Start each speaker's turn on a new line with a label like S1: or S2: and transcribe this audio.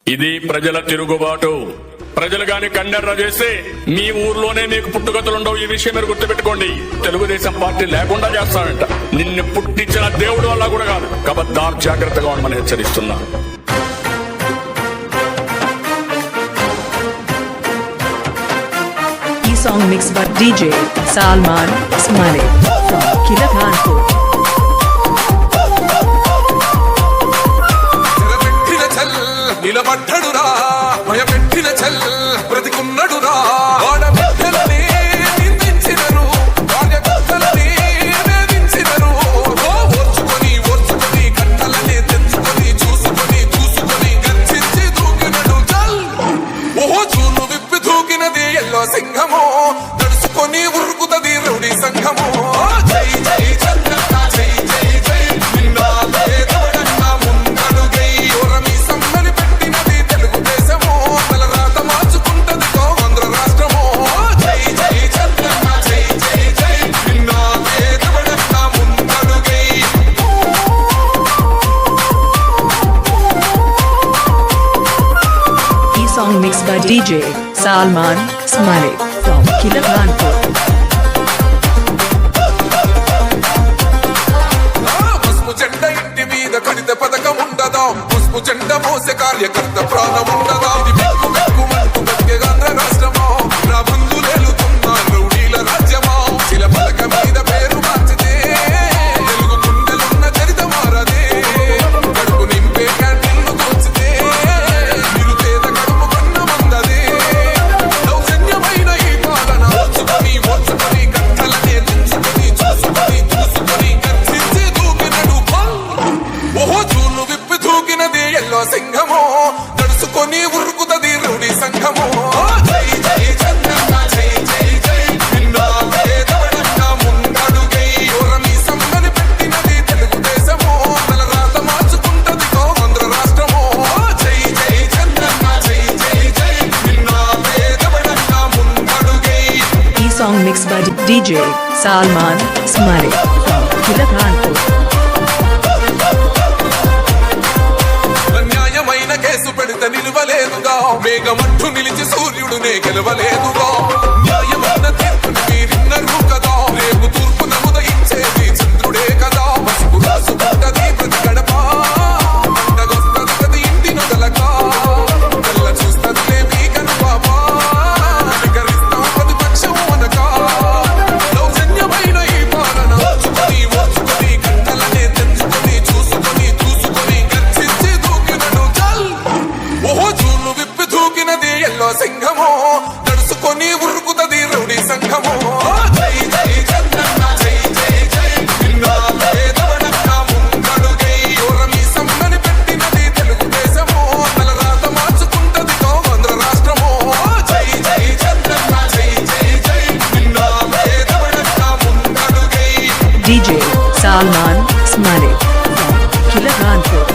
S1: ఇది ప్రజల తిరుగుబాటు. ప్రజలు గాని కండెర్ర చేస్తే మీ ఊర్లోనే నీకు పుట్టుగతులుండవు. ఈ విషయం మీరు గుర్తుపెట్టుకోండి. తెలుగుదేశం పార్టీ లేకుండా చేస్తానంట. నిన్ను పుట్టించిన దేవుడు వల్ల కూడా కాదు. కబద్దార్, జాగ్రత్తగా ఉండమని హెచ్చరిస్తున్నా.
S2: ఈ song mix by DJ Salman Smale from Kilakanpur.
S3: నిలబడ్డడురా భయపెట్టిన చల్ బ్రతికున్నడురా ఆడబిడ్డలని నిందించినరు భార్యభర్తలని వేధించినరు ఓర్చుకొని ఓర్చుకొని కట్టలని తెంచుకొని చూసుకొని గర్జించి దూకినడు చల్ ఓహో చూలు విప్పి దూకినది ఎల్లో సింహము తడుచుకొని ఉరుకుతది రౌడీ సంఘము జై జై చంద్రన్న జై జై జై నిన్నాదే దవడన్న ముందడుగై ఓరమి సమ్మని పెట్టినది తెలుగుదేశము తలరాత మార్చుకుంటది ఆంధ్ర రాష్ట్రము జై జై చంద్రన్న జై జై జై నిన్నాదే దవడన్న ముందడుగై
S2: ఈ song mix by DJ Salman Smale from Kilakanpur.
S3: పసుపు జెండ ఇంటి మీద కడిత పథకం ఉండదా? పసుపు జెండ మోసే కార్యకర్త ప్రాణం ఉండదా? ఇది మెక్కు మెక్కుమంటూ బతికే ఆంధ్ర రాష్ట్రమా? నా బంధులేలుతున్న రౌడీల రాజ్యమా? శిల పలక మీద పేరు మార్చితే తెలుగు గుండెలున్న చరిత మారదే. కడుపు నింపే క్యాంటీన్లు దోచితే నిరుపేద కడుపు కన్న మందదే. దౌర్జన్యమైన ఈ పాలన ఓర్చుకొని కట్టలనే తెంచుకొని చూసుకొని గర్జించి దూకినడు ఓహో చూలు విప్పి దూకినది ఎల్లో సింహము తడుచుకొని ఉరుకుతది రౌడీ సంఘము జై జై చంద్రన్న జై జై జై నిన్నాదే దవడన్న ముందడుగై ఓరమి సమ్మని పెట్టినది తెలుగుదేశము తలరాత మార్చుకుంటది ఆంధ్ర రాష్ట్రము జై జై చంద్రన్న జై జై జై నిన్నాదే దవడన్న ముందడుగై
S2: ఈ song mix by DJ Salman Smale from Kilakanpur.
S3: అన్యాయమైన కేసు పెడితే నిలవలేదుగా, మేఘమట్టు నిలిచి సూర్యుడునే గెలవలేదుగా. న్యాయమైన తీర్పుని మీరిన్నరు కదా, రేపు తూర్పున ఉదయించేది చంద్రుడే కదా. పసుపు రాసుకుంటది ప్రతి గడప, పండగొస్తది ప్రతి ఇంటి నొదలక. కళ్ళ చూస్తదిలే మీ కనుపాప, వికరిస్తాం ప్రతిపక్షం అనక. దౌర్జన్యమైన ఈ పాలన ఓర్చుకొని కట్టలనే తెంచుకొని చూసుకొని గర్జించి దూకినడు చల్ ఓహో చూలు విప్పి దూకినది ఎల్లో సింహము తడుచుకొని ఉరుకుతది రౌడీ సంఘము జై జై చంద్రన్న జై జై జై నిన్నాదే దవడన్న ముందడుగై ఓరమి సమ్మని పెట్టినది తెలుగుదేశము తలరాత మార్చుకుంటది ఆంధ్ర రాష్ట్రము జై జై చంద్రన్న జై జై జై నిన్నాదే దవడన్న ముందడుగై
S2: DJ Salman Smale from Kilakanpur.